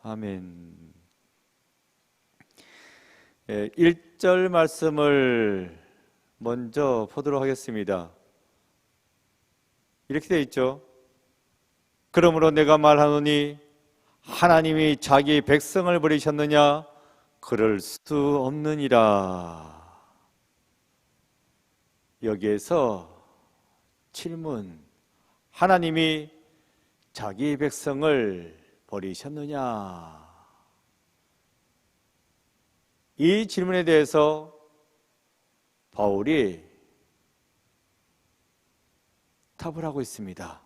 아멘. 1절 말씀을 먼저 보도록 하겠습니다. 이렇게 되어 있죠. 그러므로 내가 말하노니 하나님이 자기 백성을 버리셨느냐? 그럴 수 없느니라. 여기에서 질문, 하나님이 자기 백성을 버리셨느냐? 이 질문에 대해서 바울이 답을 하고 있습니다.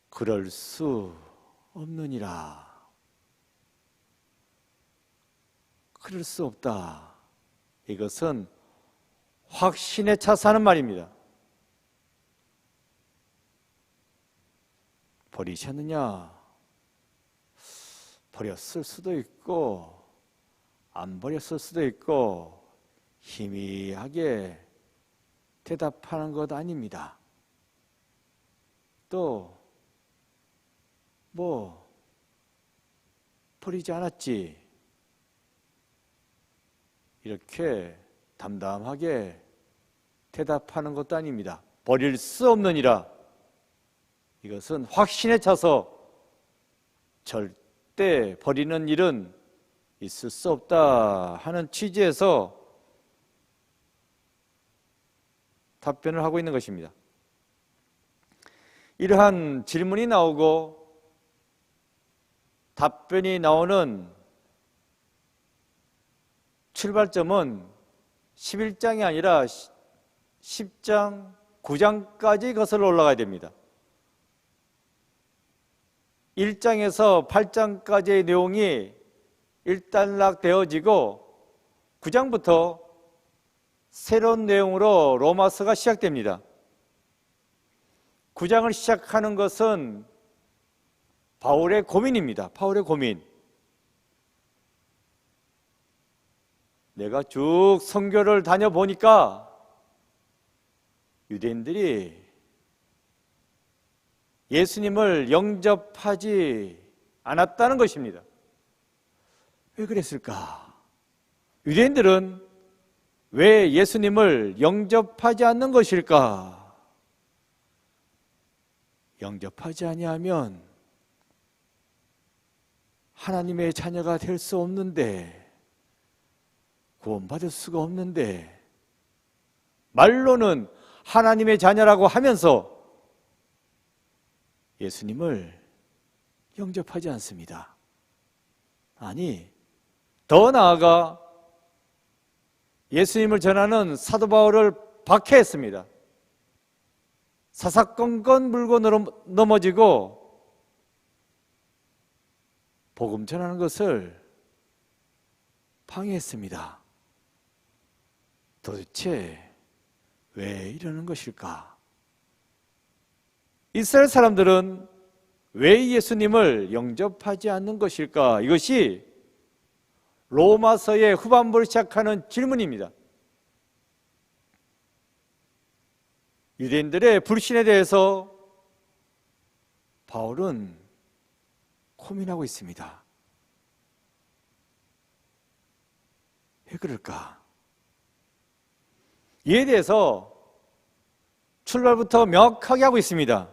그럴 수 없느니라. 그럴 수 없다. 이것은 확신에 차서 하는 말입니다. 버리셨느냐? 버렸을 수도 있고 안 버렸을 수도 있고 희미하게 대답하는 것 아닙니다. 또 버리지 않았지, 이렇게 담담하게 대답하는 것도 아닙니다. 버릴 수 없느니라. 이것은 확신에 차서 절대 버리는 일은 있을 수 없다 하는 취지에서 답변을 하고 있는 것입니다. 이러한 질문이 나오고 답변이 나오는 출발점은 11장이 아니라 10장, 9장까지 거슬러 올라가야 됩니다. 1장에서 8장까지의 내용이 일단락 되어지고 9장부터 새로운 내용으로 로마서가 시작됩니다. 9장을 시작하는 것은 바울의 고민입니다. 바울의 고민. 내가 쭉 선교를 다녀보니까 유대인들이 예수님을 영접하지 않았다는 것입니다. 왜 그랬을까? 유대인들은 왜 예수님을 영접하지 않는 것일까? 영접하지 아니하면 하나님의 자녀가 될 수 없는데, 구원받을 수가 없는데, 말로는 하나님의 자녀라고 하면서 예수님을 영접하지 않습니다. 아니, 더 나아가 예수님을 전하는 사도 바울을 박해했습니다. 사사건건 물고 넘어지고 복음 전하는 것을 방해했습니다. 도대체 왜 이러는 것일까? 이스라엘 사람들은 왜 예수님을 영접하지 않는 것일까? 이것이 로마서의 후반부를 시작하는 질문입니다. 유대인들의 불신에 대해서 바울은 고민하고 있습니다. 왜 그럴까? 이에 대해서 출발부터 명확하게 하고 있습니다.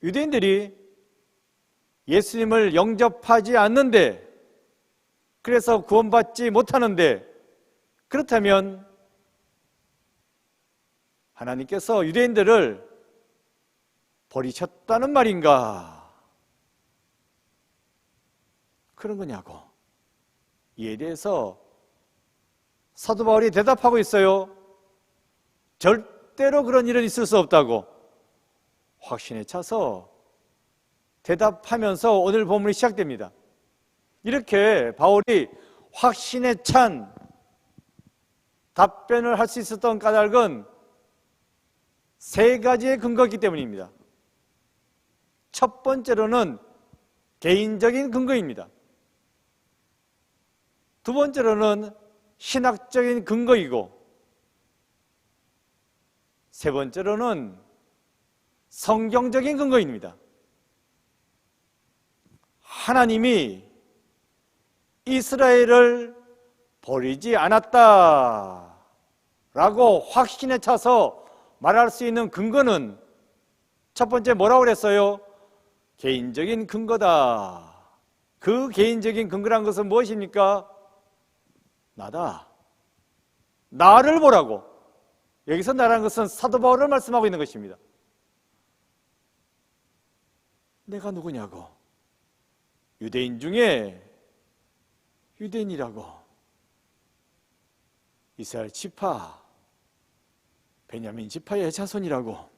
유대인들이 예수님을 영접하지 않는데, 그래서 구원받지 못하는데, 그렇다면 하나님께서 유대인들을 버리셨다는 말인가? 그런 거냐고. 이에 대해서 사도 바울이 대답하고 있어요. 절대로 그런 일은 있을 수 없다고 확신에 차서 대답하면서 오늘 본문이 시작됩니다. 이렇게 바울이 확신에 찬 답변을 할 수 있었던 까닭은 세 가지의 근거가 있기 때문입니다. 첫 번째로는 개인적인 근거입니다. 두 번째로는 신학적인 근거이고, 세 번째로는 성경적인 근거입니다. 하나님이 이스라엘을 버리지 않았다라고 확신에 차서 말할 수 있는 근거는 첫 번째 뭐라고 그랬어요? 개인적인 근거다. 그 개인적인 근거란 것은 무엇입니까? 나다. 나를 보라고. 여기서 나라는 것은 사도 바울을 말씀하고 있는 것입니다. 내가 누구냐고. 유대인 중에 유대인이라고. 이스라엘 지파, 베냐민 지파의 자손이라고.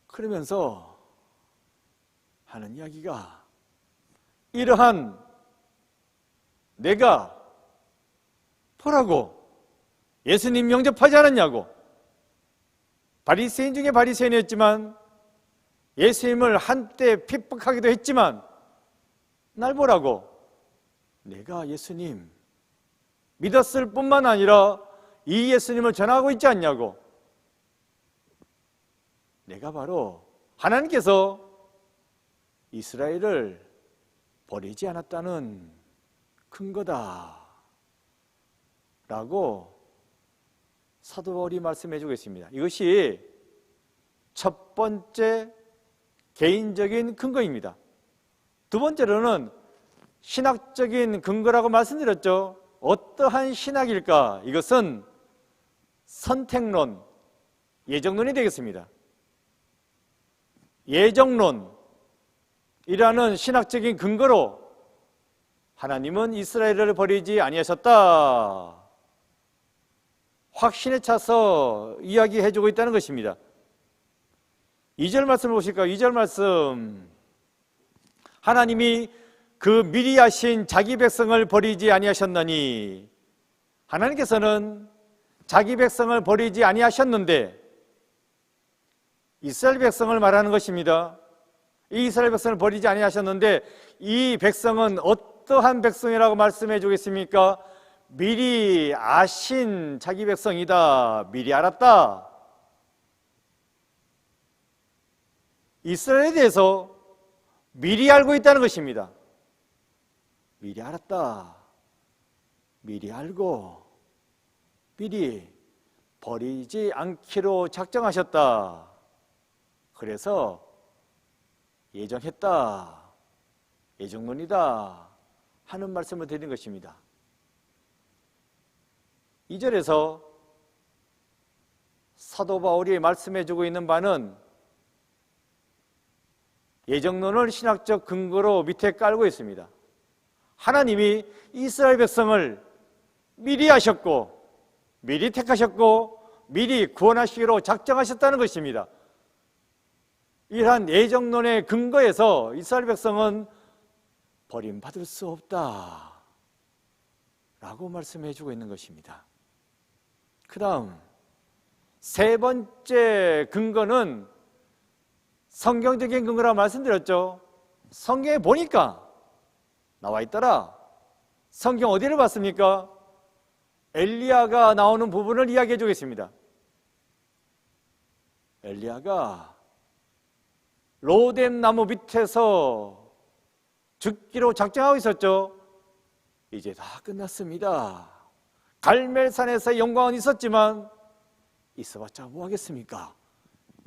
그러면서 하는 이야기가 이러한 내가 보라고 예수님 영접하지 않았냐고. 바리새인 중에 바리새인이었지만 예수님을 한때 핍박하기도 했지만 날 보라고 내가 예수님 믿었을 뿐만 아니라 이 예수님을 전하고 있지 않냐고. 내가 바로 하나님께서 이스라엘을 버리지 않았다는 근거다 라고 사도 바울이 말씀해 주고 있습니다. 이것이 첫 번째 개인적인 근거입니다. 두 번째로는 신학적인 근거라고 말씀드렸죠. 어떠한 신학일까? 이것은 선택론, 예정론이 되겠습니다. 예정론이라는 신학적인 근거로 하나님은 이스라엘을 버리지 아니하셨다. 확신에 차서 이야기해주고 있다는 것입니다. 2절 말씀을 보실까요? 2절 말씀. 하나님이 그 미리 하신 자기 백성을 버리지 아니하셨나니. 하나님께서는 자기 백성을 버리지 아니하셨는데 이스라엘 백성을 말하는 것입니다. 이 이스라엘 백성을 버리지 아니하셨는데 이 백성은 어떠한 백성이라고 말씀해 주겠습니까? 미리 아신 자기 백성이다. 미리 알았다. 이스라엘에 대해서 미리 알고 있다는 것입니다. 미리 알았다. 미리 알고 미리 버리지 않기로 작정하셨다. 그래서 예정했다. 예정론이다. 하는 말씀을 드리는 것입니다. 2절에서 사도 바울이 말씀해주고 있는 바는 예정론을 신학적 근거로 밑에 깔고 있습니다. 하나님이 이스라엘 백성을 미리 하셨고 미리 택하셨고 미리 구원하시기로 작정하셨다는 것입니다. 이러한 예정론의 근거에서 이스라엘 백성은 버림받을 수 없다 라고 말씀해 주고 있는 것입니다. 그 다음 세 번째 근거는 성경적인 근거라고 말씀드렸죠. 성경에 보니까 나와 있더라. 성경 어디를 봤습니까? 엘리야가 나오는 부분을 이야기해 주겠습니다. 엘리야가 로뎀 나무 밑에서 죽기로 작정하고 있었죠. 이제 다 끝났습니다. 갈멜산에서 영광은 있었지만 있어봤자 뭐 하겠습니까?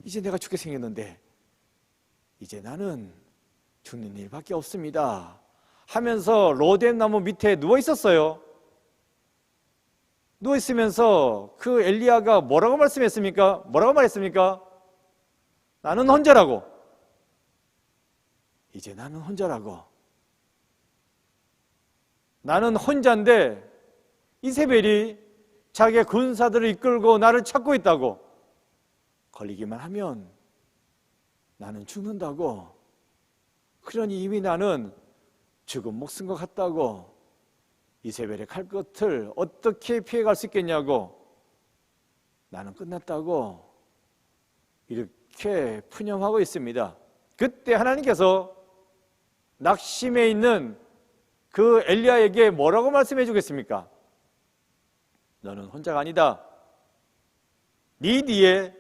이제 내가 죽게 생겼는데 이제 나는 죽는 일밖에 없습니다 하면서 로뎀 나무 밑에 누워 있었어요. 누워 있으면서 그 엘리야가 뭐라고 말씀했습니까? 뭐라고 말했습니까? 나는 혼자라고. 이제 나는 혼자라고. 나는 혼자인데 이세벨이 자기의 군사들을 이끌고 나를 찾고 있다고. 걸리기만 하면 나는 죽는다고. 그러니 이미 나는 죽은 목숨 것 같다고. 이세벨의 칼끝을 어떻게 피해갈 수 있겠냐고. 나는 끝났다고. 이렇게 푸념하고 있습니다. 그때 하나님께서 낙심해 있는 그 엘리야에게 뭐라고 말씀해 주겠습니까? 너는 혼자가 아니다. 네 뒤에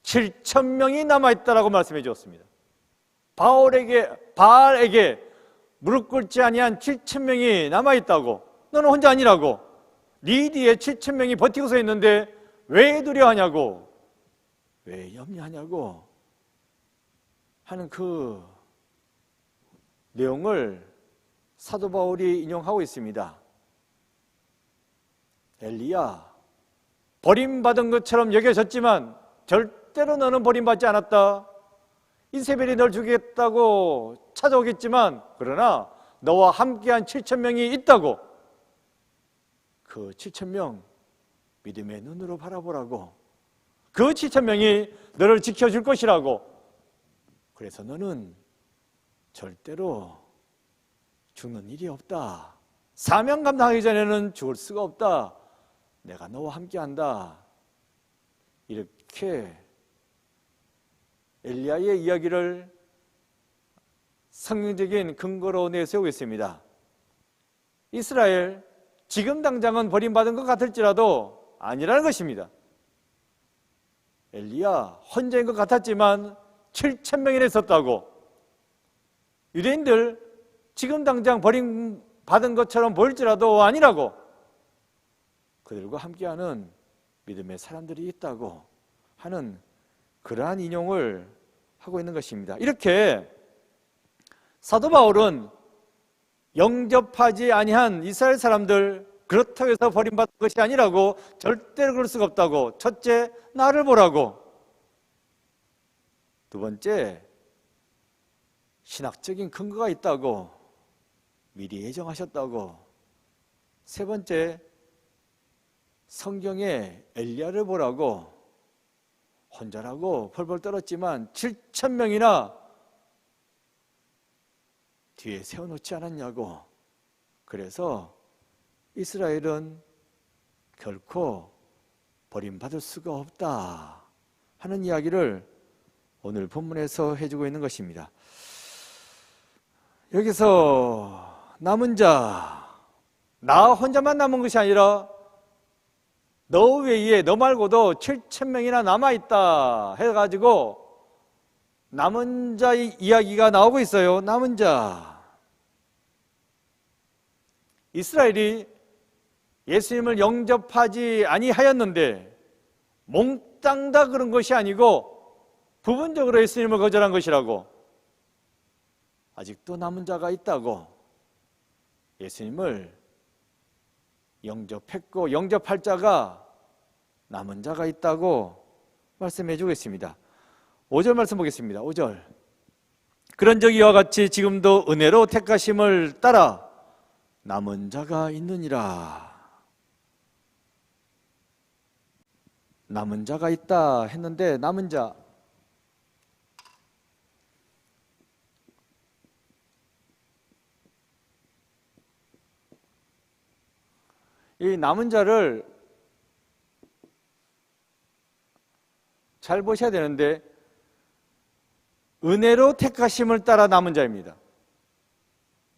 7,000명이 남아있다라고 말씀해 주었습니다. 바알에게 무릎 꿇지 아니한 7,000명이 남아있다고. 너는 혼자 아니라고. 네 뒤에 7,000명이 버티고 서 있는데 왜 두려워하냐고, 왜 염려하냐고 하는 그 내용을 사도 바울이 인용하고 있습니다. 엘리야, 버림받은 것처럼 여겨졌지만 절대로 너는 버림받지 않았다. 이세벨이 널 죽이겠다고 찾아오겠지만 그러나 너와 함께한 7,000명이 있다고. 그 7,000명 믿음의 눈으로 바라보라고. 그 7,000명이 너를 지켜줄 것이라고. 그래서 너는 절대로 죽는 일이 없다. 사명 감당하기 전에는 죽을 수가 없다. 내가 너와 함께한다. 이렇게 엘리야의 이야기를 성경적인 근거로 내세우고 있습니다. 이스라엘, 지금 당장은 버림받은 것 같을지라도 아니라는 것입니다. 엘리야 혼자인 것 같았지만 7,000명이나 있었다고. 유대인들 지금 당장 버림받은 것처럼 보일지라도 아니라고. 그들과 함께하는 믿음의 사람들이 있다고 하는 그러한 인용을 하고 있는 것입니다. 이렇게 사도 바울은 영접하지 아니한 이스라엘 사람들, 그렇다고 해서 버림받은 것이 아니라고, 절대로 그럴 수가 없다고. 첫째, 나를 보라고. 두 번째, 신학적인 근거가 있다고, 미리 예정하셨다고. 세 번째, 성경에 엘리야를 보라고. 혼자라고 벌벌 떨었지만 7,000명이나 뒤에 세워놓지 않았냐고. 그래서 이스라엘은 결코 버림받을 수가 없다 하는 이야기를 오늘 본문에서 해주고 있는 것입니다. 여기서 남은 자, 나 혼자만 남은 것이 아니라 너 외에, 너 말고도 7,000명이나 남아있다 해가지고 남은 자의 이야기가 나오고 있어요. 남은 자. 이스라엘이 예수님을 영접하지 아니하였는데 몽땅 다 그런 것이 아니고 부분적으로 예수님을 거절한 것이라고. 아직도 남은 자가 있다고. 예수님을 영접했고 영접할 자가, 남은 자가 있다고 말씀해 주겠습니다. 5절 말씀 보겠습니다. 5절. 그런즉 이와 같이 지금도 은혜로 택하심을 따라 남은 자가 있느니라. 남은 자가 있다 했는데, 남은 자, 이 남은 자를 잘 보셔야 되는데, 은혜로 택하심을 따라 남은 자입니다.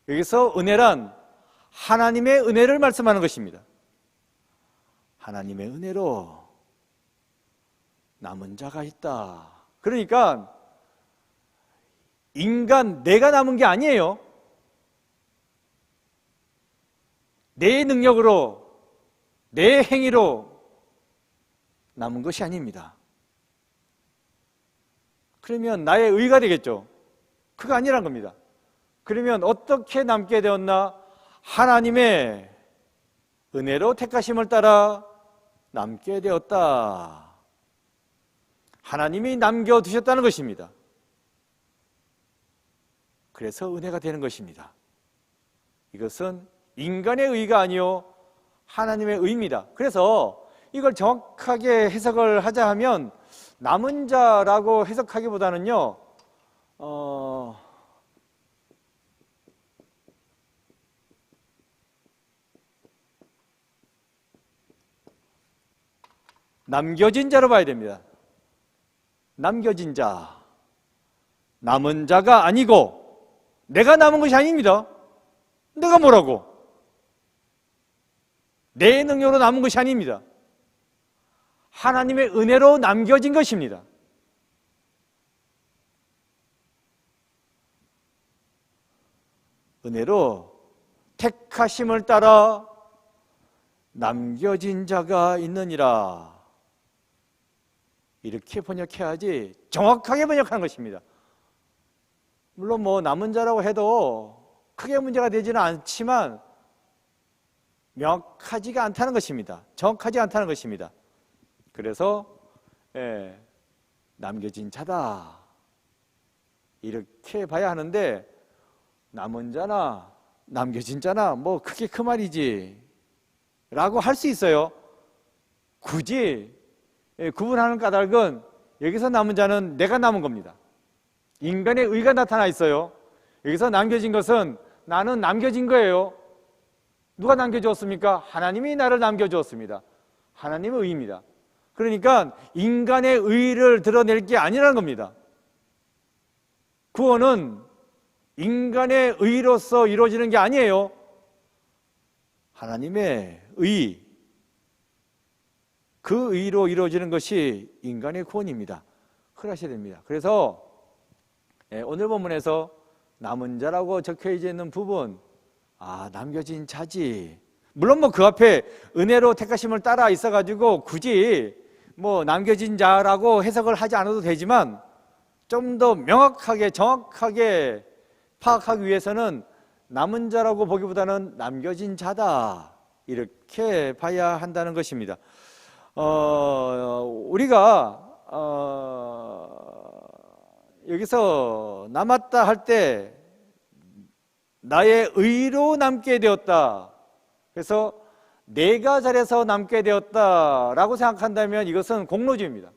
여기서 은혜란 하나님의 은혜를 말씀하는 것입니다. 하나님의 은혜로 남은 자가 있다. 그러니까 인간, 내가 남은 게 아니에요. 내 능력으로, 내 행위로 남은 것이 아닙니다. 그러면 나의 의가 되겠죠. 그거 아니란 겁니다. 그러면 어떻게 남게 되었나? 하나님의 은혜로 택하심을 따라 남게 되었다. 하나님이 남겨두셨다는 것입니다. 그래서 은혜가 되는 것입니다. 이것은 인간의 의가 아니요 하나님의 의입니다. 그래서 이걸 정확하게 해석을 하자 하면, 남은 자라고 해석하기보다는요, 남겨진 자로 봐야 됩니다. 남겨진 자, 남은 자가 아니고 내가 남은 것이 아닙니다. 내가 뭐라고? 내 능력으로 남은 것이 아닙니다. 하나님의 은혜로 남겨진 것입니다. 은혜로 택하심을 따라 남겨진 자가 있느니라. 이렇게 번역해야지 정확하게 번역하는 것입니다. 물론 뭐 남은 자라고 해도 크게 문제가 되지는 않지만 명확하지가 않다는 것입니다. 정확하지 않다는 것입니다. 그래서 남겨진 자다 이렇게 봐야 하는데, 남은 자나 남겨진 자나 뭐 그게 그 말이지 라고 할 수 있어요. 굳이 구분하는 까닭은 여기서 남은 자는 내가 남은 겁니다. 인간의 의가 나타나 있어요. 여기서 남겨진 것은 나는 남겨진 거예요. 누가 남겨주었습니까? 하나님이 나를 남겨주었습니다. 하나님의 의입니다. 그러니까 인간의 의를 드러낼 게 아니라는 겁니다. 구원은 인간의 의로서 이루어지는 게 아니에요. 하나님의 의, 그 의로 이루어지는 것이 인간의 구원입니다. 그러셔야 됩니다. 그래서 오늘 본문에서 남은 자라고 적혀 있는 부분, 남겨진 자지. 물론 뭐 그 앞에 은혜로 택하심을 따라 있어가지고 굳이 뭐 남겨진 자라고 해석을 하지 않아도 되지만, 좀 더 명확하게 정확하게 파악하기 위해서는 남은 자라고 보기보다는 남겨진 자다 이렇게 봐야 한다는 것입니다. 우리가 여기서 남았다 할 때 나의 의로 남게 되었다, 그래서 내가 잘해서 남게 되었다라고 생각한다면 이것은 공로주의입니다.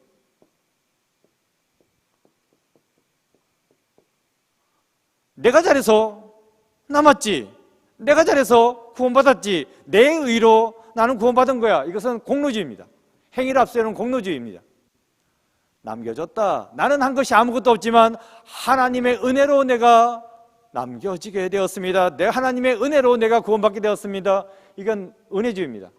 내가 잘해서 남았지, 내가 잘해서 구원받았지, 내 의로 나는 구원받은 거야. 이것은 공로주의입니다. 행위를 앞세우는 공로주의입니다. 남겨졌다, 나는 한 것이 아무것도 없지만 하나님의 은혜로 내가 남겨지게 되었습니다. 내 하나님의 은혜로 내가 구원받게 되었습니다. 이건 은혜주의입니다.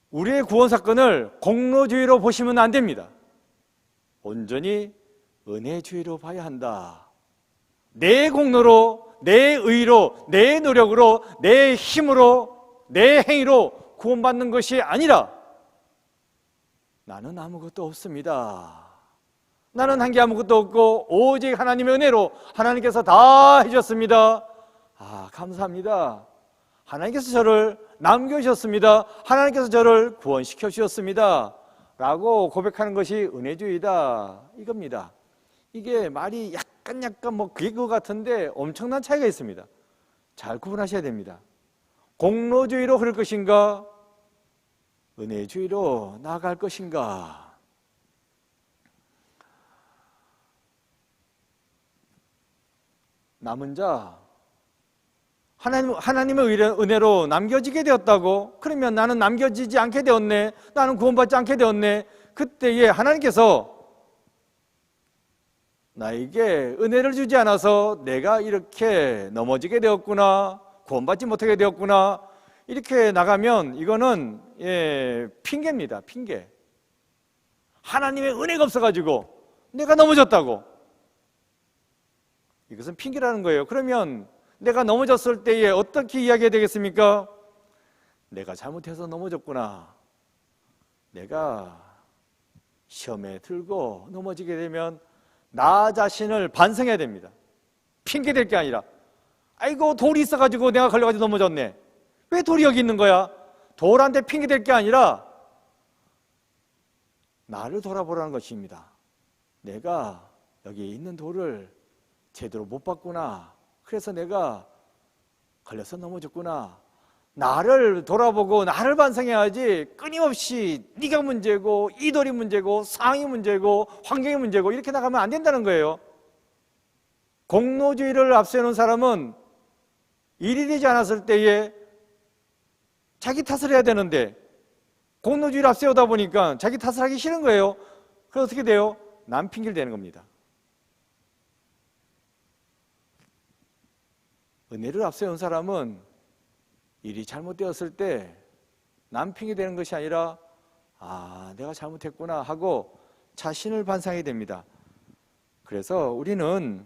우리의 구원 사건을 공로주의로 보시면 안 됩니다. 온전히 은혜주의로 봐야 한다. 내 공로로, 내 의로, 내 노력으로, 내 힘으로, 내 행위로 구원받는 것이 아니라, 나는 아무것도 없습니다. 나는 한 게 아무것도 없고 오직 하나님의 은혜로 하나님께서 다 해주셨습니다. 감사합니다. 하나님께서 저를 남겨주셨습니다. 하나님께서 저를 구원시켜 주셨습니다 라고 고백하는 것이 은혜주의다 이겁니다. 이게 말이 약간 뭐 그게 그거 같은데 엄청난 차이가 있습니다. 잘 구분하셔야 됩니다. 공로주의로 흐를 것인가, 은혜주의로 나아갈 것인가. 남은 자, 하나님의 은혜로 남겨지게 되었다고? 그러면 나는 남겨지지 않게 되었네, 나는 구원받지 않게 되었네. 그때에 하나님께서 나에게 은혜를 주지 않아서 내가 이렇게 넘어지게 되었구나, 구원받지 못하게 되었구나, 이렇게 나가면 이거는 핑계입니다. 핑계. 하나님의 은혜가 없어가지고 내가 넘어졌다고, 이것은 핑계라는 거예요. 그러면 내가 넘어졌을 때에 어떻게 이야기해야 되겠습니까? 내가 잘못해서 넘어졌구나, 내가 시험에 들고 넘어지게 되면 나 자신을 반성해야 됩니다. 핑계댈 게 아니라, 아이고 돌이 있어가지고 내가 걸려가지고 넘어졌네, 왜 돌이 여기 있는 거야? 돌한테 핑계댈 게 아니라 나를 돌아보라는 것입니다. 내가 여기 있는 돌을 제대로 못 봤구나, 그래서 내가 걸려서 넘어졌구나. 나를 돌아보고 나를 반성해야지, 끊임없이 네가 문제고 이 돌이 문제고 상황이 문제고 환경이 문제고 이렇게 나가면 안 된다는 거예요. 공로주의를 앞세우는 사람은 일이 되지 않았을 때에 자기 탓을 해야 되는데, 공로주의를 앞세우다 보니까 자기 탓을 하기 싫은 거예요. 그래서 어떻게 돼요? 남 핑계를 대는 겁니다. 은혜를 앞세운 사람은 일이 잘못되었을 때 남 핑계 대는 것이 아니라, 내가 잘못했구나 하고 자신을 반성하게 됩니다. 그래서 우리는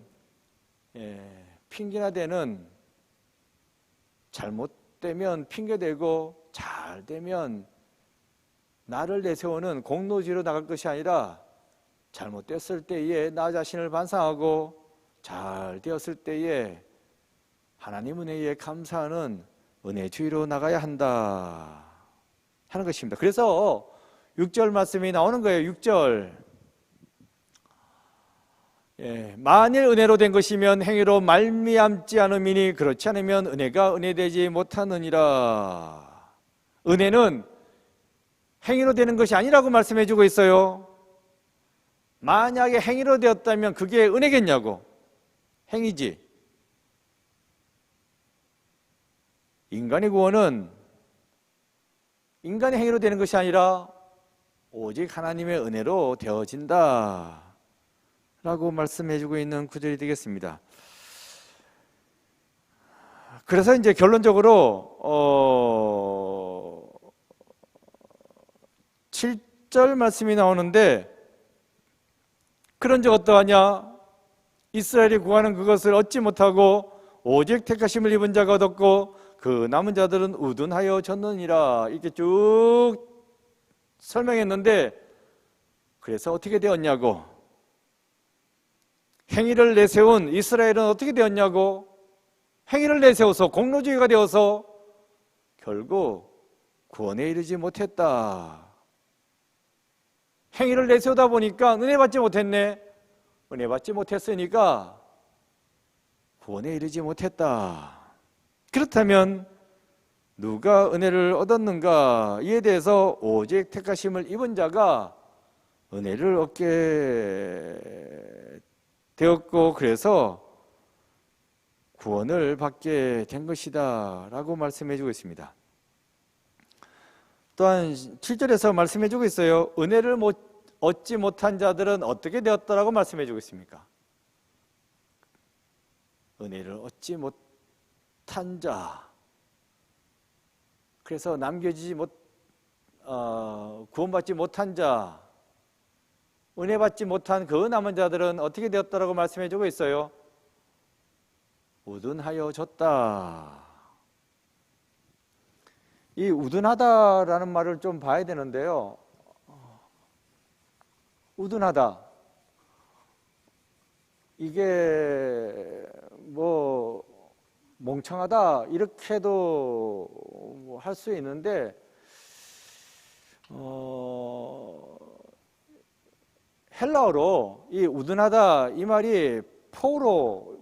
핑계나 대는, 잘못되면 핑계대고 잘되면 나를 내세우는 공로주의로 나갈 것이 아니라, 잘못됐을 때에 나 자신을 반성하고 잘 되었을 때에 하나님 은혜에 감사하는 은혜주의로 나가야 한다 하는 것입니다. 그래서 6절 말씀이 나오는 거예요. 6절. 만일 은혜로 된 것이면 행위로 말미암지 않음이니 그렇지 않으면 은혜가 은혜되지 못하느니라. 은혜는 행위로 되는 것이 아니라고 말씀해 주고 있어요. 만약에 행위로 되었다면 그게 은혜겠냐고. 행위지. 인간의 구원은 인간의 행위로 되는 것이 아니라 오직 하나님의 은혜로 되어진다 라고 말씀해 주고 있는 구절이 되겠습니다. 그래서 이제 결론적으로 7절 말씀이 나오는데, 그런즉 어떠하냐? 이스라엘이 구하는 그것을 얻지 못하고 오직 택하심을 입은 자가 얻었고 그 남은 자들은 우둔하여 졌느니라. 이렇게 쭉 설명했는데, 그래서 어떻게 되었냐고, 행위를 내세운 이스라엘은 어떻게 되었냐고, 행위를 내세워서 공로주의가 되어서 결국 구원에 이르지 못했다. 행위를 내세우다 보니까 은혜 받지 못했네. 은혜 받지 못했으니까 구원에 이르지 못했다. 그렇다면 누가 은혜를 얻었는가? 이에 대해서 오직 택하심을 입은 자가 은혜를 얻게 되었고, 그래서 구원을 받게 된 것이다 라고 말씀해 주고 있습니다. 또한 7절에서 말씀해 주고 있어요. 은혜를 얻지 못한 자들은 어떻게 되었다라고 말씀해 주고 있습니까? 은혜를 얻지 못한 자, 그래서 남겨지지 구원받지 못한 자, 은혜 받지 못한 그 남은 자들은 어떻게 되었다라고 말씀해 주고 있어요? 우둔하여 졌다. 이 우둔하다라는 말을 좀 봐야 되는데요. 우둔하다, 이게 뭐 멍청하다 이렇게도 할 수 있는데, 헬라어로 이 우둔하다 이 말이 포로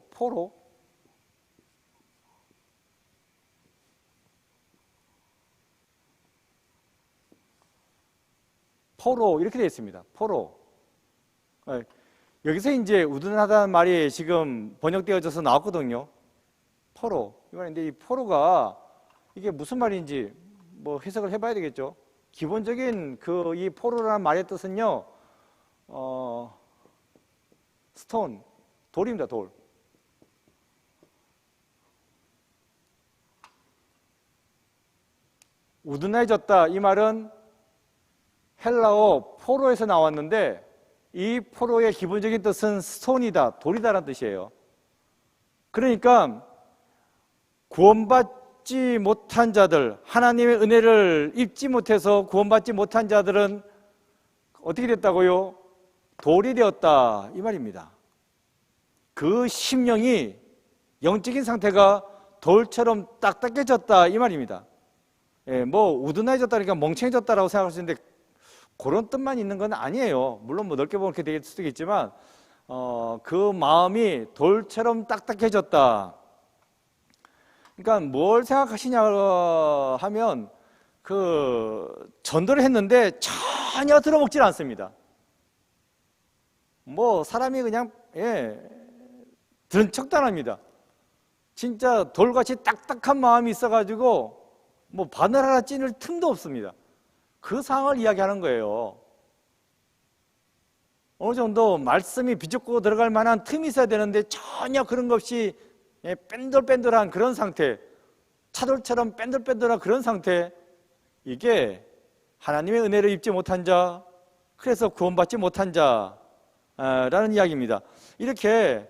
이렇게 되어 있습니다. 포로. 여기서 이제 우둔하다는 말이 지금 번역되어져서 나왔거든요. 포로. 이건데 이 포로가 이게 무슨 말인지 뭐 해석을 해봐야 되겠죠. 기본적인 이 포로라는 말의 뜻은요, 스톤, 돌입니다. 돌. 우둔해졌다 이 말은 헬라어 포로에서 나왔는데, 이 포로의 기본적인 뜻은 스톤이다, 돌이다라는 뜻이에요. 그러니까 구원받지 못한 자들, 하나님의 은혜를 입지 못해서 구원받지 못한 자들은 어떻게 됐다고요? 돌이 되었다 이 말입니다. 그 심령이, 영적인 상태가 돌처럼 딱딱해졌다 이 말입니다. 뭐 우둔해졌다니까 멍청해졌다라고 생각할 수 있는데 그런 뜻만 있는 건 아니에요. 물론 뭐 넓게 보면 그렇게 될 수도 있지만 그 마음이 돌처럼 딱딱해졌다. 그러니까 뭘 생각하시냐 하면 전도를 했는데 전혀 들어먹질 않습니다. 뭐 사람이 그냥 들은 척도 안 합니다. 진짜 돌같이 딱딱한 마음이 있어가지고 뭐 바늘 하나 찌를 틈도 없습니다. 그 상황을 이야기하는 거예요. 어느 정도 말씀이 비좁고 들어갈 만한 틈이 있어야 되는데 전혀 그런 것 없이 뺀돌뺀돌한 그런 상태, 차돌처럼 뺀돌뺀돌한 그런 상태, 이게 하나님의 은혜를 입지 못한 자, 그래서 구원받지 못한 자라는 이야기입니다. 이렇게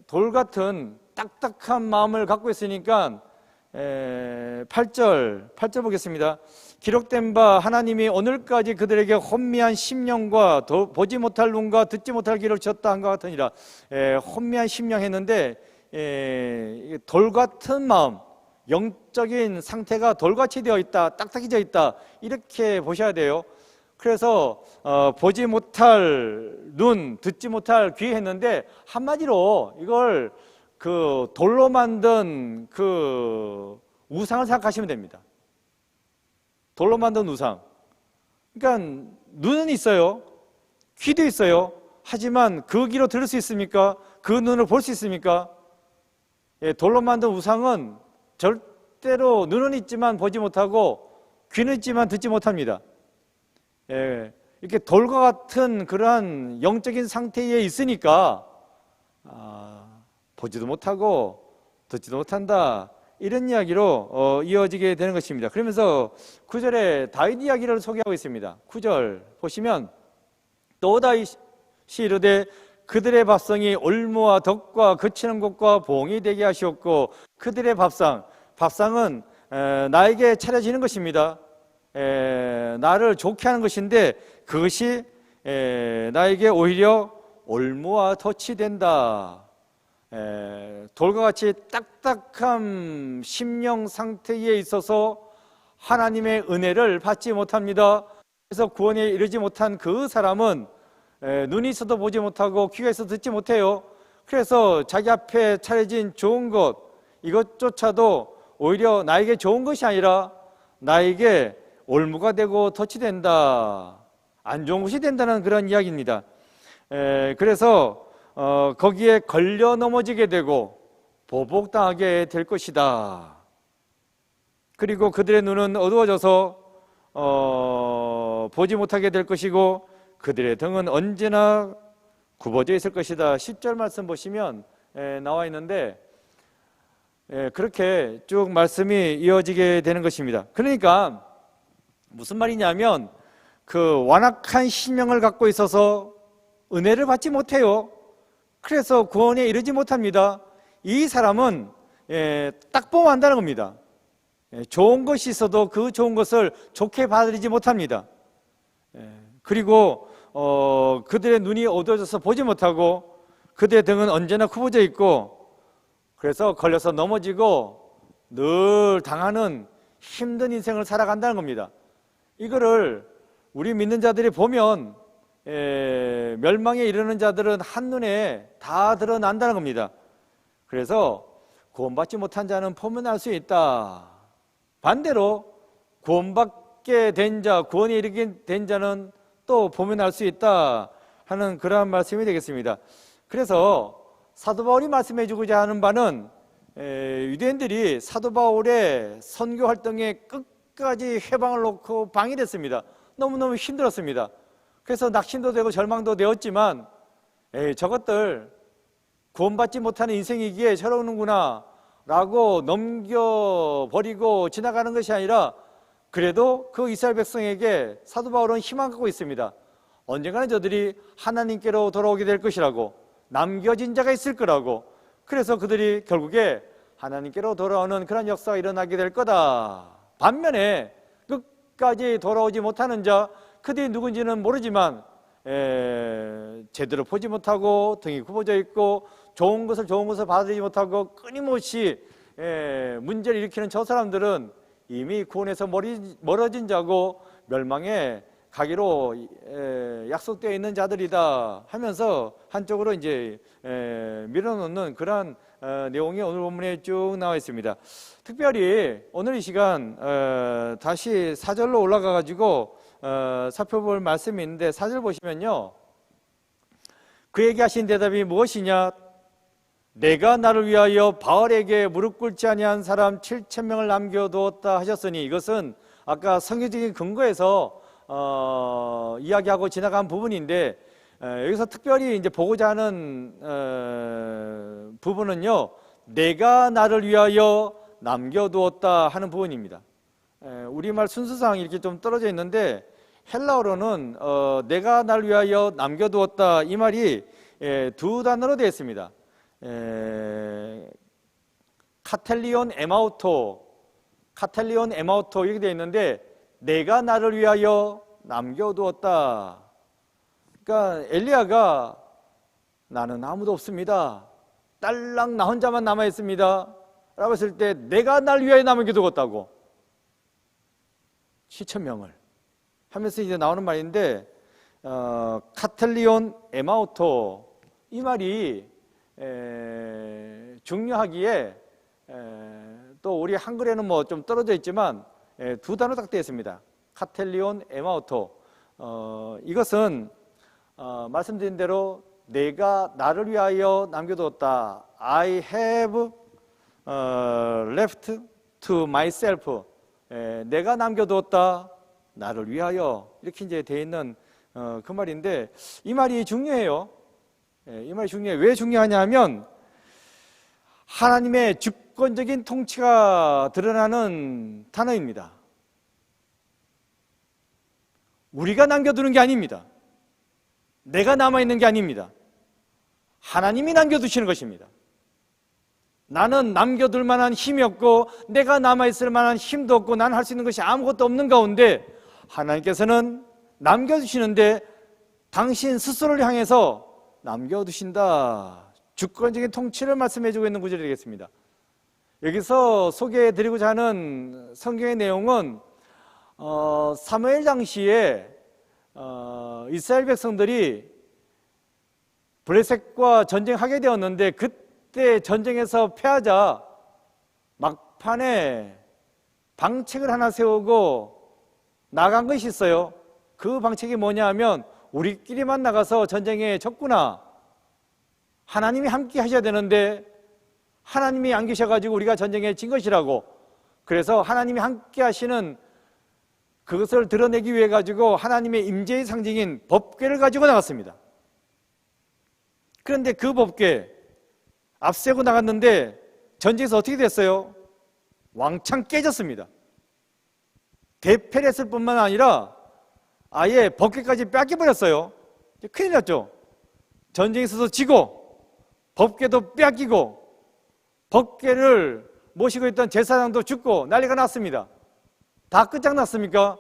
돌 같은 딱딱한 마음을 갖고 있으니까 8절 보겠습니다. 기록된 바 하나님이 오늘까지 그들에게 혼미한 심령과 보지 못할 눈과 듣지 못할 귀를 주셨다 한것 같으니라. 혼미한 심령 했는데 돌 같은 마음, 영적인 상태가 돌같이 되어 있다, 딱딱해져 있다, 이렇게 보셔야 돼요. 그래서 보지 못할 눈, 듣지 못할 귀 했는데 한마디로 이걸 그 돌로 만든 그 우상을 생각하시면 됩니다. 돌로 만든 우상. 그러니까 눈은 있어요, 귀도 있어요. 하지만 그 귀로 들을 수 있습니까? 그 눈으로 볼 수 있습니까? 돌로 만든 우상은 절대로 눈은 있지만 보지 못하고 귀는 있지만 듣지 못합니다. 이렇게 돌과 같은 그러한 영적인 상태에 있으니까 보지도 못하고 듣지도 못한다, 이런 이야기로 이어지게 되는 것입니다. 그러면서 9절에 다윗 이야기를 소개하고 있습니다. 9절 보시면 또 다윗이 이르되 그들의 밥상이 올무와 덕과 그치는 곳과 봉이 되게 하시옵고, 그들의 밥상은 나에게 차려지는 것입니다. 나를 좋게 하는 것인데 그것이 나에게 오히려 올무와 덫이 된다. 돌과 같이 딱딱한 심령 상태에 있어서 하나님의 은혜를 받지 못합니다. 그래서 구원에 이르지 못한 그 사람은 눈이 있어도 보지 못하고 귀가 있어도 듣지 못해요. 그래서 자기 앞에 차려진 좋은 것, 이것조차도 오히려 나에게 좋은 것이 아니라 나에게 올무가 되고 덫이 된다, 안 좋은 것이 된다는 그런 이야기입니다. 그래서 거기에 걸려 넘어지게 되고 보복당하게 될 것이다. 그리고 그들의 눈은 어두워져서 보지 못하게 될 것이고 그들의 등은 언제나 굽어져 있을 것이다. 10절 말씀 보시면 나와 있는데 그렇게 쭉 말씀이 이어지게 되는 것입니다. 그러니까 무슨 말이냐면 그 완악한 심령을 갖고 있어서 은혜를 받지 못해요. 그래서 구원에 이르지 못합니다. 이 사람은 딱 보면 안다는 겁니다. 좋은 것이 있어도 그 좋은 것을 좋게 받아들이지 못합니다. 그리고 그들의 눈이 어두워져서 보지 못하고 그들의 등은 언제나 굽어져 있고, 그래서 걸려서 넘어지고 늘 당하는 힘든 인생을 살아간다는 겁니다. 이거를 우리 믿는 자들이 보면 멸망에 이르는 자들은 한눈에 다 드러난다는 겁니다. 그래서 구원받지 못한 자는 보면 알 수 있다. 반대로 구원받게 된 자, 구원에 이르게 된 자는 또 보면 알 수 있다 하는 그러한 말씀이 되겠습니다. 그래서 사도 바울이 말씀해 주고자 하는 바는 유대인들이 사도 바울의 선교 활동에 끝까지 해방을 놓고 방해됐습니다. 너무너무 힘들었습니다. 그래서 낙심도 되고 절망도 되었지만 저것들 구원받지 못하는 인생이기에 저러는구나 라고 넘겨버리고 지나가는 것이 아니라, 그래도 그 이스라엘 백성에게 사도 바울은 희망을 갖고 있습니다. 언젠가는 저들이 하나님께로 돌아오게 될 것이라고, 남겨진 자가 있을 거라고. 그래서 그들이 결국에 하나님께로 돌아오는 그런 역사가 일어나게 될 거다. 반면에 끝까지 돌아오지 못하는 자, 그들이 누군지는 모르지만 제대로 보지 못하고 등이 굽어져 있고 좋은 것을 받아들이지 못하고 끊임없이 문제를 일으키는 저 사람들은 이미 구원에서 멀어진 자고 멸망에 가기로 약속되어 있는 자들이다 하면서 한쪽으로 이제 밀어놓는 그러한 내용이 오늘 본문에 쭉 나와 있습니다. 특별히 오늘 이 시간 다시 4절로 올라가 가지고 살펴볼 말씀이 있는데, 4절 보시면요, 그에게 하신 대답이 무엇이냐? 내가 나를 위하여 바알에게 무릎 꿇지 아니한 사람 7,000명을 남겨두었다 하셨으니, 이것은 아까 성경적인 근거에서 이야기하고 지나간 부분인데, 여기서 특별히 이제 보고자 하는 부분은요, 내가 나를 위하여 남겨두었다 하는 부분입니다. 우리말 순서상 이렇게 좀 떨어져 있는데 헬라어로는 내가 날 위하여 남겨두었다 이 말이 두 단어로 되어 있습니다. 카텔리온 에마우토 이렇게 되어 있는데 내가 나를 위하여 남겨두었다. 그러니까 엘리야가 나는 아무도 없습니다. 딸랑 나 혼자만 남아 있습니다. 라고 했을 때 내가 날 위하여 남겨두었다고 7,000명을 하면서 이제 나오는 말인데 카텔리온 에마우토 이 말이 중요하기에 또 우리 한글에는 뭐 좀 떨어져 있지만 두 단어 딱 되어 있습니다. 카텔리온 에마우토 이것은 말씀드린 대로 내가 나를 위하여 남겨두었다. I have left to myself. 내가 남겨두었다. 나를 위하여. 이렇게 이제 되어 있는 그 말인데 이 말이 중요해요. 이 말이 중요해요. 왜 중요하냐 하면 하나님의 주권적인 통치가 드러나는 단어입니다. 우리가 남겨두는 게 아닙니다. 내가 남아있는 게 아닙니다. 하나님이 남겨두시는 것입니다. 나는 남겨둘 만한 힘이 없고 내가 남아있을 만한 힘도 없고 나는 할 수 있는 것이 아무것도 없는 가운데 하나님께서는 남겨두시는데 당신 스스로를 향해서 남겨두신다. 주권적인 통치를 말씀해주고 있는 구절이 되겠습니다. 여기서 소개해드리고자 하는 성경의 내용은 사무엘 당시에 이스라엘 백성들이 블레셋과 전쟁하게 되었는데 그때 전쟁에서 패하자 막판에 방책을 하나 세우고 나간 것이 있어요. 그 방책이 뭐냐 하면 우리끼리만 나가서 전쟁에 졌구나. 하나님이 함께 하셔야 되는데 하나님이 안 계셔가지고 우리가 전쟁에 진 것이라고. 그래서 하나님이 함께 하시는 그것을 드러내기 위해 가지고 하나님의 임재의 상징인 법궤를 가지고 나갔습니다. 그런데 그 법궤 앞세고 나갔는데 전쟁에서 어떻게 됐어요? 왕창 깨졌습니다. 대패를 했을 뿐만 아니라 아예 법궤까지 뺏겨버렸어요. 큰일 났죠. 전쟁에서도 지고 법궤도 뺏기고 법궤를 모시고 있던 제사장도 죽고 난리가 났습니다. 다 끝장났습니까?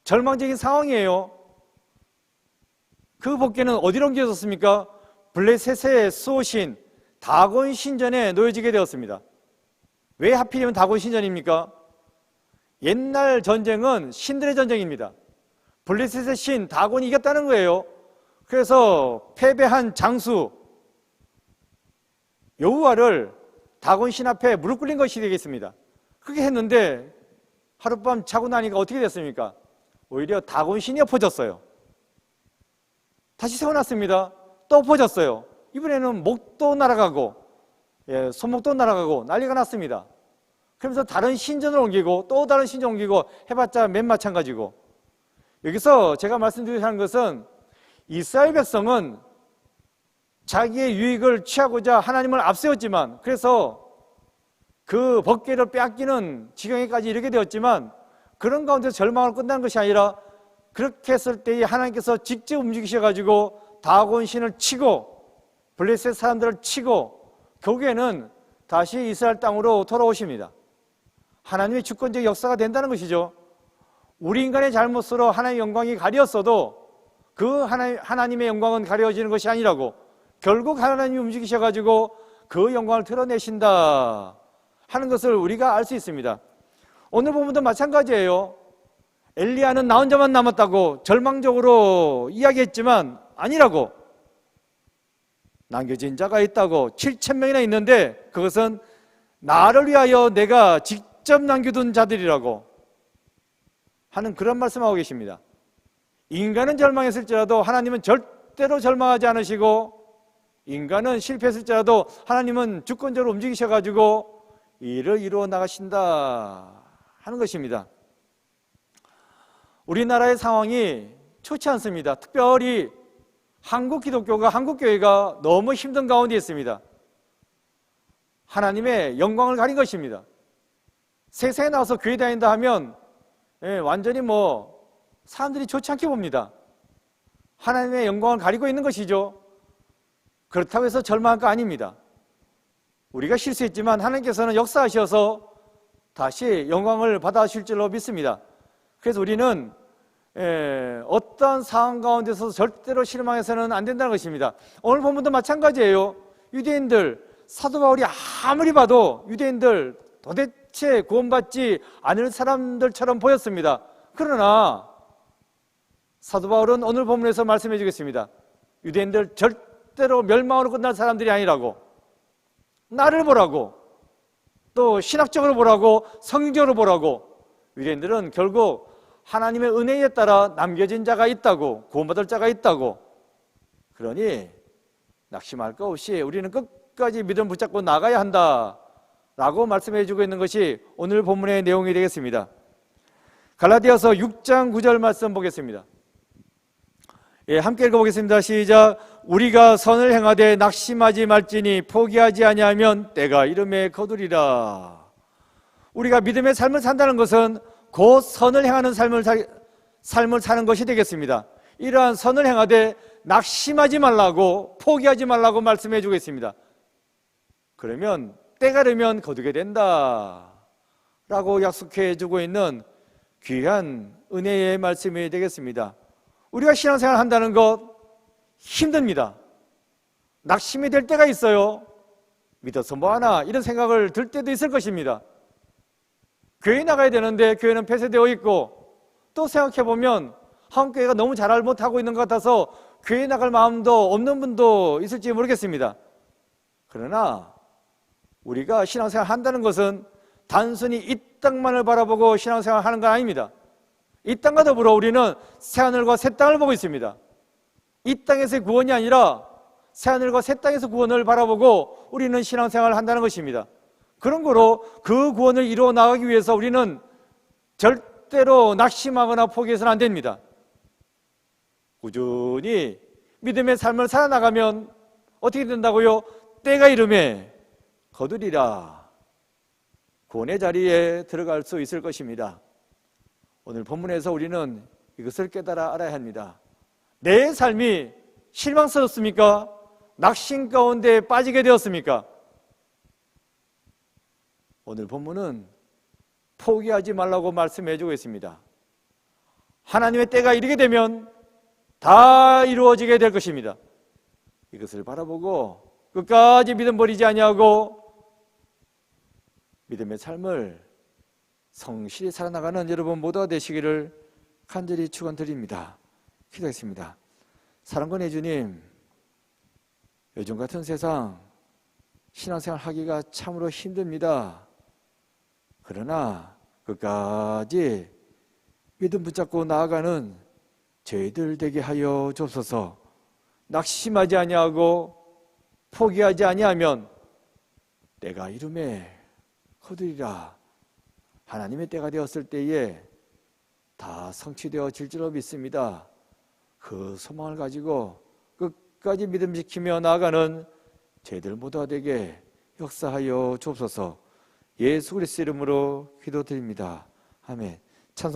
절망적인 상황이에요. 그 법궤는 어디로 옮겨졌습니까? 블레셋의 수호신 다곤 신전에 놓여지게 되었습니다. 왜 하필이면 다곤 신전입니까? 옛날 전쟁은 신들의 전쟁입니다. 블레셋의 신 다곤이 이겼다는 거예요. 그래서 패배한 장수 여호와를 다곤 신 앞에 무릎 꿇린 것이 되겠습니다. 그렇게 했는데 하룻밤 자고 나니까 어떻게 됐습니까? 오히려 다곤 신이 엎어졌어요. 다시 세워놨습니다. 또 엎어졌어요. 이번에는 목도 날아가고 손목도 날아가고 난리가 났습니다. 그러면서 다른 신전을 옮기고 또 다른 신전 옮기고 해봤자 맨 마찬가지고. 여기서 제가 말씀드리는 것은 이스라엘 백성은 자기의 유익을 취하고자 하나님을 앞세웠지만 그래서 그 법궤를 빼앗기는 지경에까지 이르게 되었지만 그런 가운데서 절망을 끝나는 것이 아니라 그렇게 했을 때에 하나님께서 직접 움직이셔가지고 다곤 신을 치고 블레셋 사람들을 치고 결국에는 다시 이스라엘 땅으로 돌아오십니다. 하나님의 주권적 역사가 된다는 것이죠. 우리 인간의 잘못으로 하나님의 영광이 가렸어도 그 하나님의 영광은 가려지는 것이 아니라고 결국 하나님이 움직이셔가지고 그 영광을 드러내신다 하는 것을 우리가 알 수 있습니다. 오늘 본문도 마찬가지예요. 엘리야는 나 혼자만 남았다고 절망적으로 이야기했지만 아니라고. 남겨진 자가 있다고 7,000명이나 있는데 그것은 나를 위하여 내가 직접 남겨둔 자들이라고 하는 그런 말씀하고 계십니다. 인간은 절망했을지라도 하나님은 절대로 절망하지 않으시고 인간은 실패했을지라도 하나님은 주권적으로 움직이셔가지고 일을 이루어 나가신다 하는 것입니다. 우리나라의 상황이 좋지 않습니다. 특별히 한국 기독교가, 한국교회가 너무 힘든 가운데 있습니다. 하나님의 영광을 가린 것입니다. 세상에 나와서 교회 다닌다 하면 완전히 사람들이 좋지 않게 봅니다. 하나님의 영광을 가리고 있는 것이죠. 그렇다고 해서 절망할 거 아닙니다. 우리가 실수했지만 하나님께서는 역사하셔서 다시 영광을 받아주실 줄로 믿습니다. 그래서 우리는 어떠한 상황 가운데서 절대로 실망해서는 안 된다는 것입니다. 오늘 본문도 마찬가지예요. 유대인들, 사도 바울이 아무리 봐도 유대인들 도대체 구원받지 않을 사람들처럼 보였습니다. 그러나 사도 바울은 오늘 본문에서 말씀해 주겠습니다. 유대인들 절대로 멸망으로 끝날 사람들이 아니라고, 나를 보라고, 또 신학적으로 보라고, 성경적으로 보라고. 유대인들은 결국 하나님의 은혜에 따라 남겨진 자가 있다고, 구원받을 자가 있다고. 그러니 낙심할 거 없이 우리는 끝까지 믿음 붙잡고 나가야 한다 라고 말씀해 주고 있는 것이 오늘 본문의 내용이 되겠습니다. 갈라디아서 6장 9절 말씀 보겠습니다. 함께 읽어보겠습니다. 시작. 우리가 선을 행하되 낙심하지 말지니 포기하지 아니하면 때가 이름에 거두리라. 우리가 믿음의 삶을 산다는 것은 곧 선을 행하는 삶을 사는 것이 되겠습니다. 이러한 선을 행하되 낙심하지 말라고, 포기하지 말라고 말씀해 주겠습니다. 그러면 때가 되면 거두게 된다 라고 약속해 주고 있는 귀한 은혜의 말씀이 되겠습니다. 우리가 신앙생활을 한다는 것 힘듭니다. 낙심이 될 때가 있어요. 믿어서 뭐하나 이런 생각을 들 때도 있을 것입니다. 교회 나가야 되는데 교회는 폐쇄되어 있고, 또 생각해보면 한국교회가 너무 잘 못하고 있는 것 같아서 교회 나갈 마음도 없는 분도 있을지 모르겠습니다. 그러나 우리가 신앙생활 한다는 것은 단순히 이 땅만을 바라보고 신앙생활 하는 건 아닙니다. 이 땅과 더불어 우리는 새하늘과 새 땅을 보고 있습니다. 이 땅에서의 구원이 아니라 새하늘과 새 땅에서 구원을 바라보고 우리는 신앙생활을 한다는 것입니다. 그런 거로 그 구원을 이루어 나가기 위해서 우리는 절대로 낙심하거나 포기해서는 안 됩니다. 꾸준히 믿음의 삶을 살아나가면 어떻게 된다고요? 때가 이름에 거두리라. 구원의 자리에 들어갈 수 있을 것입니다. 오늘 본문에서 우리는 이것을 깨달아 알아야 합니다. 내 삶이 실망스럽습니까? 낙심 가운데 빠지게 되었습니까? 오늘 본문은 포기하지 말라고 말씀해 주고 있습니다. 하나님의 때가 이르게 되면 다 이루어지게 될 것입니다. 이것을 바라보고 끝까지 믿음 버리지 아니하고 믿음의 삶을 성실히 살아나가는 여러분 모두가 되시기를 간절히 축원드립니다. 기도하겠습니다. 사랑과 주님, 요즘 같은 세상 신앙생활 하기가 참으로 힘듭니다. 그러나 끝까지 믿음 붙잡고 나아가는 저희들 되게 하여 주옵소서. 낙심하지 아니하고 포기하지 아니하면 때가 이름에 거두리라. 하나님의 때가 되었을 때에 다 성취되어질 줄로 믿습니다. 그 소망을 가지고 끝까지 믿음 지키며 나아가는 저희들 모두가 되게 역사하여 주옵소서. 예수 그리스도 이름으로 기도드립니다. 아멘.